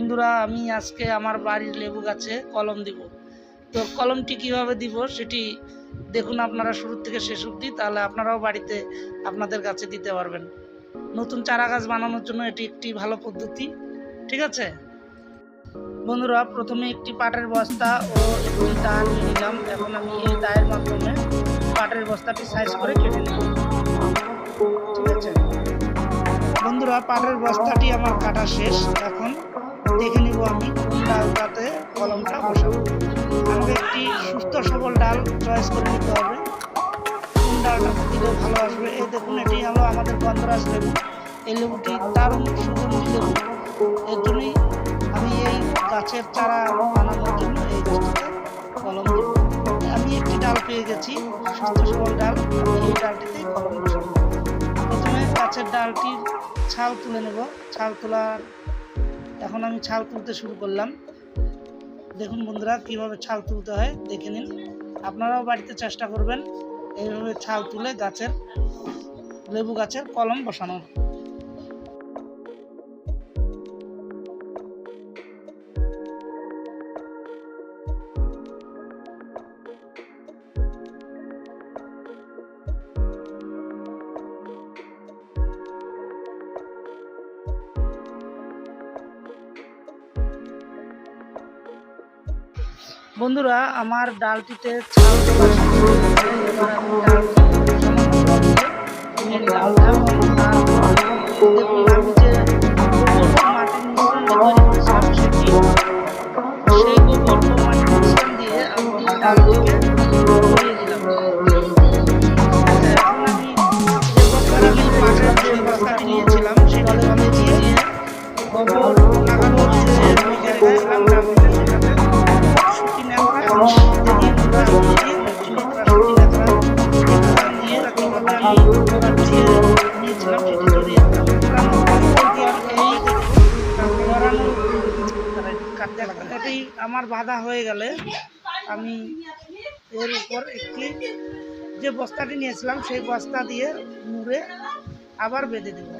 বন্ধুরা, আমি আজকে আমার বাড়ির লেবু গাছে কলম দিব। তো কলমটি কিভাবে দিব সেটি দেখুন আপনারা শুরু থেকে শেষ অবধি, তাহলে আপনারাও বাড়িতে আপনাদের গাছে দিতে পারবেন। নতুন চারা গাছ বানানোর জন্য এটি একটি ভালো পদ্ধতি। ঠিক আছে বন্ধুরা, প্রথমে একটি পাটের বস্তা ও একটি দা নিয়ে নিলাম। এখন আমি এই দায়ের মাধ্যমে পাটের বস্তাটি সাইজ করে কেটে নেব। ঠিক আছে বন্ধুরা, পাটের বস্তাটি আমার কাটা শেষ। এখন দেখে নিব আমি কোন ডালটাতে কলমটা বসাবো। আমাকে একটি সুস্থ সবল ডাল চয়েস করে নিতে হবে, কোন ডালটা দিলে ভালো আসবে। এই দেখুন, এটি হলো আমাদের গন্ধরাজ লেবু। এই লেবুটি দারুণ সুগন্ধি লেবু, এর জন্যই আমি এই গাছের চারা বানানোর জন্য এই গাছটিতে কলম দেব। আমি একটি ডাল পেয়ে গেছি, সুস্থ সবল ডাল। আমি এই ডালটিতে কলম বসাবো। প্রথমে গাছের ডালটির ছাল তুলে নেব। এখন আমি ছাল তুলতে শুরু করলাম। দেখুন বন্ধুরা, কিভাবে ছাল তুলতে হয় দেখে নিন। আপনারাও বাড়িতে চেষ্টা করবেন এইভাবে ছাল তুলে লেবু গাছের কলম বসানোর। বন্ধুরা, আমার ডালটিতে ছাল তোলা শেষ হয়ে গেছে। এবার আমি ডালটি দেখুন, আমি যে মাটির মিশ্রণ তৈরি করেছিলাম সেই গোবর ও মাটির মিশ্রণ দিয়ে আমি ডালটিকে ভরিয়ে দিলাম। এখন আমি পাটের যে বস্তাটি নিয়েছিলাম সেগুলো আমি দিয়ে গোবর লাগানোর যে জায়গায় এটাই আমার বাধা হয়ে গেলে আমি এর উপর একটি যে বস্তাটি নিয়েছিলাম সেই বস্তা দিয়ে মুড়ে আবার বেঁধে দেব।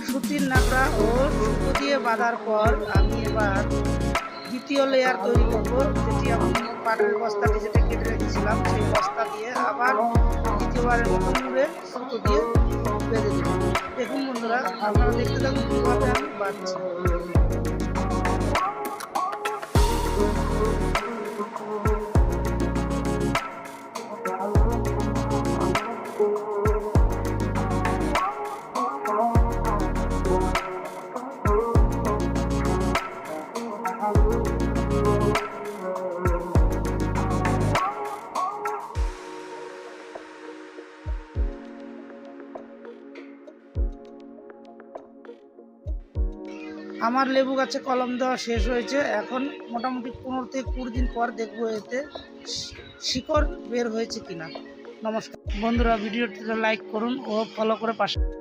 সুতির নাকড়া ও সুতো দিয়ে বাঁধার পর আমি এবার দ্বিতীয় লেয়ার তৈরি করব, যেটি আমি পাটের বস্তাটি যেটা কেটে রেখেছিলাম সেই বস্তা দিয়ে আবার দ্বিতীয়বারের মতো মুড়ে সুতো দিয়ে বেঁধে দেব। দেখুন বন্ধুরা, আপনারা দেখতে থাকুন কীভাবে আমি বাঁধছি। আমার লেবু গাছে কলম দেওয়া শেষ হয়েছে। এখন মোটামুটি 15 থেকে 20 দিন পর দেখবো এতে শিকড় বের হয়েছে কিনা। নমস্কার বন্ধুরা, ভিডিওটিতে লাইক করুন ও ফলো করে পাশে